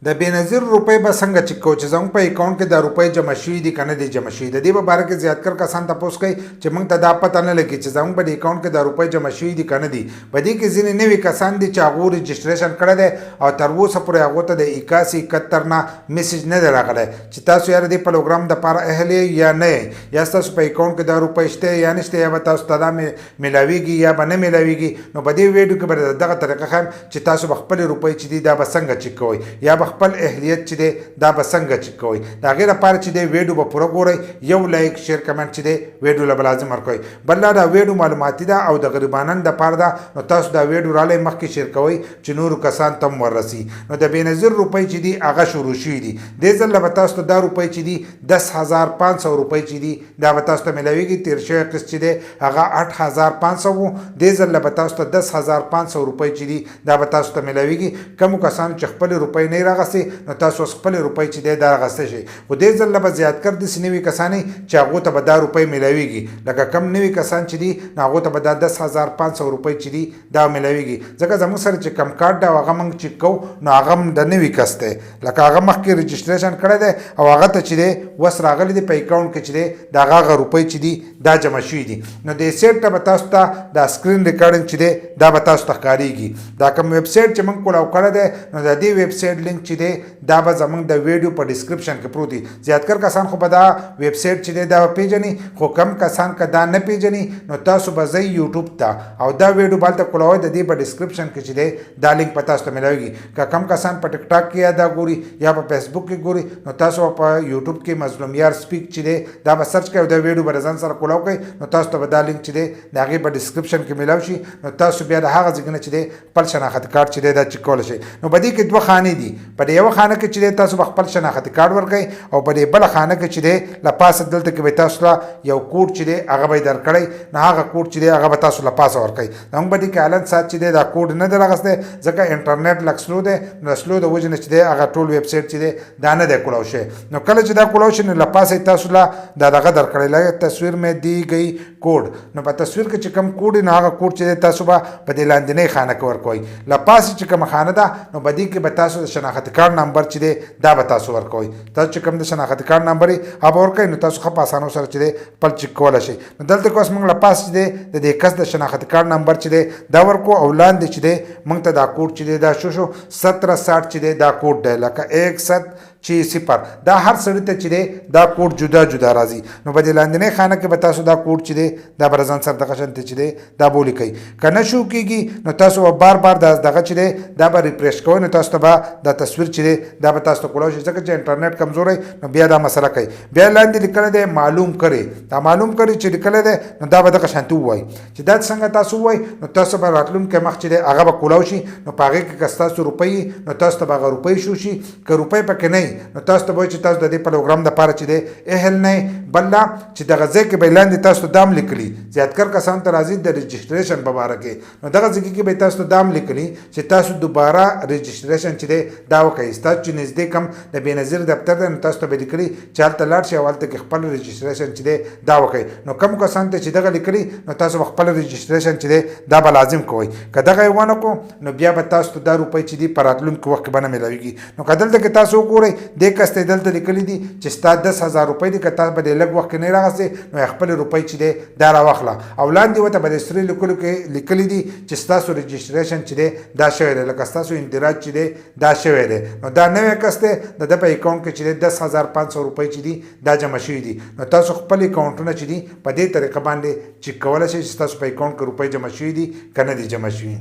د بېنظیر روپۍ به څنګه چک کوو چې زموږ په اکاونټ کې د روپۍ جمع شوي دي که نه دي جمع شوي د دې په باره کې زیاتکر کسان تپوس کوي چې موږ ته دا پته نه لګي چې زموږ په اکاونټ کې د روپۍ جمع شوي دي که نه دي په دې کې ځینې نوي کسان دي چې هغو رجسټریشن کړی دی او تر اوسه پورې هغو ته د 8171 نه میسج نه دی راغلی چې تاسو یاره دې پروګرام دپاره اهل یا نه یا ستاسو په اکاونټ کې دا روپۍ شته یا نشته یا به تاسو ته دا میلاویږي یا به نه میلاویږي نو په دې ویډیو کې به دغه طریقه ښیم چې تاسو به خپلې روپۍ چې دي دا به څنګه چک کوئ یا به خپل اهلیت چې دی دا به څنګه چک کوئ د هغې لپاره چې دی ویډیو به پوره ګورئ یو لایک شیر کمنټ چې دی ویډیو له به لازم ورکوئ بل دا ویډیو معلوماتي ده او د غریبانن دپاره ده نو تاسو دا ویډیو رالی مخکې شیر کوئ چې نورو کسان ته هم وررسي نو د بېنظیر روپۍ چې دي هغه شروع شوي دي دې ځل به تاسو ته دا روپۍ چې دي 10500 روپۍ چې دي دا به تاسو ته میلاویږي تېر شوی قسط چې دی هغه 8500 و دې ځل به تاسو ته 10500 روپۍ چې دي دا به تاسو ته میلاویږي کومو کسانو چې خپلې روپۍ نه راغستې نو تاسو خپلې روپۍ چې دی دا راغسته شئ خو دې ځل به زیاتکر داسې نوي کسان چې هغو ته به دا روپۍ میلاویږي لکه کم نوي کسان چې دي نو هغو ته به دا 10500 روپۍ چې دي دا میلاویږي ځکه زموږ سره چې کم کارت دی او هغه موږ چک کوو نو هغه هم د نوي کس دی لکه هغه مخکې رجسټریشن کړی دی او هغه ته چې دی اوس راغلی دی په اکاونټ کې چې دی د هغه روپۍ چې دي دا جمع شوي دي نو دې سیټ ته به تاسو ته دا سکرین ریکارډینګ چې دی دا به تاسو ته ښکارېږي دا کوم ویب سایټ چې موږ کولاو کړی دی نو د دې ویب سایټ لینک چې دی دا به زموږ د ویډیو په ډسکرپشن کې پروت دي زیاتکر کسان خو به دا ویب سایټ چې دی دا پیژني خو کم کسان که دا نه پیژني نو تاسو به ځئ یوټیوب ته او دا ویډیو به هلته کولاوئ د دې په ډسکرپشن کې چې دی دا لینک په تاسو ته میلاویږي که کم کسان په ټیک ټاک کې یا دا ګوري یا په فیسبوک کې ګوري نو تاسو په یوټیوب کې مظلوم یار سپیک چې دی دا به سرچ کوئ او دا ویډیو به ځان سره کولاو کوئ نو تاسو ته به دا لینک چې دی د هغې په ډسکرپشن کې میلاو شي نو تاسو بیا د هغه ځای نه چې دی خپل شناختي کارت چې دی دا چک کولی شئ نو په دې کې دوه خانې دي په دې یوه خانه کې چې دی تاسو به خپل شناختي کارت ورکوئ او په دې بله خانه کې چې دی له پاسه دلته کې به تاسو له یو کوډ چې دی هغه به یې درکړی نو هغه کوډ چې دی هغه به تاسو له پاسه ورکوئ زموږ په دې کې حالت سات چې دی دا کوډ نه دی راغستی ځکه انټرنیټ لږ سلو دی نو د سلو د وجې نه چې دی هغه ټول ویب سایټ چې دی دا نه دی کولاو شوی نو کله چې دا کولاو شي نو له پاسه یې تاسو له دا دغه درکړی لکه تصویر مې دی گئی کوډ نو په تصویر کې چې کوم کوډ نو هغه کوډ چې دی تاسو به په دې لاندنۍ خانه کې ورکوئ له پاسه چې کومه خانه ده نو په دې کې به تاسو د شناختي کارت نمبر چې دی دا به تاسو ورکوئ تاسو چې کوم د شناختي کارت نمبر یې هغه ورکوئ نو تاسو ښه په اسانو سره چې دی خپل چک کولی شئ نو دلته کې اوس موږ له پاسه چې دی د دې کس د شناختي کارت نمبر چې دی دا ورکو او لاندې چې دی موږ ته دا کوډ چې دی دا شو 1760 چې دی دا کوډ دی لکه 1760 دا هر سړي ته چې دی دا کوډ جدا جدا راځي نو په دې لاندنۍ خانه کې به تاسو دا کوډ چې دی دا به ځان سره دغه شانتې چې دی دا به ولیکئ که نه شو کېږي نو تاسو به بار بار دغه چې دی دا به ریفریش کوئ نو تاسو ته به دا تصویر چې دی دا به تاسو ته کولاو شي ځکه چې انټرنیټ کمزوری نو بیا دا مسله کوي بیا لاندې لیکلی دی معلوم کړئ دا معلوم کړئ چې لیکلی دی نو دا به دغه شانتې ووایي چې دا څنګه تاسو ووایي نو تاسو به راتلونکی مخ چې دی هغه به کولاو شي نو په هغې کې که ستاسو روپۍ نو تاسو ته به هغه روپۍ شو شي که روپۍ پکې نه نو تاسو ته به وایي چې تاسو د دې پروګرام دپاره چې دی اهل نه بل دا چې دغه ځای کې به یې لاندې تاسو ته دام لیکلي زیاتکر کسانو ته راځي د رجسټریشن په باره کې نو دغه ځای کې به تاسو ته دام لیکلي چې تاسو دوباره رجسټریشن چې دی دا وکړئ ستاسو چې نږدې کم د بېنظیر دفتر دی نو تاسو ته به لیکلي چې هلته لاړ شئ او هلته کې خپل رجسټریشن چې دی دا وکړئ نو کوم کسانو ته چې دغه لیکلي نو تاسو به خپل رجسټریشن چې دی دا به لازم کوئ که دغه یې ونه کړو نو بیا به تاسو ته دا روپۍ چې دي په راتلونکي وخت کې به نه میلاویږي نو که دلته کې تاسو وګورئ دې کس ته دلته لیکلي دي چې ستا 10000 روپۍ دي که تاسو به دې لږ وخت کې نه راغستې نو خپلې روپۍ چې دی دا راواخله او لاندې ورته به د سرې لیکلو کې لیکلي دي چې ستاسو رجسټریشن چې دی دا شوی دی لکه ستاسو اندراج چې دی دا شوی دی نو دا نوی کس دی د ده په اکاونټ کې چې دی 10500 روپۍ چې دي دا جمع شوي دي نو تاسو خپل اکاونټونه چې دي په دې طریقه باندې چک کولی شئ چې ستاسو په اکاونټ کې روپۍ جمع شوي دي که نه دي جمع شوي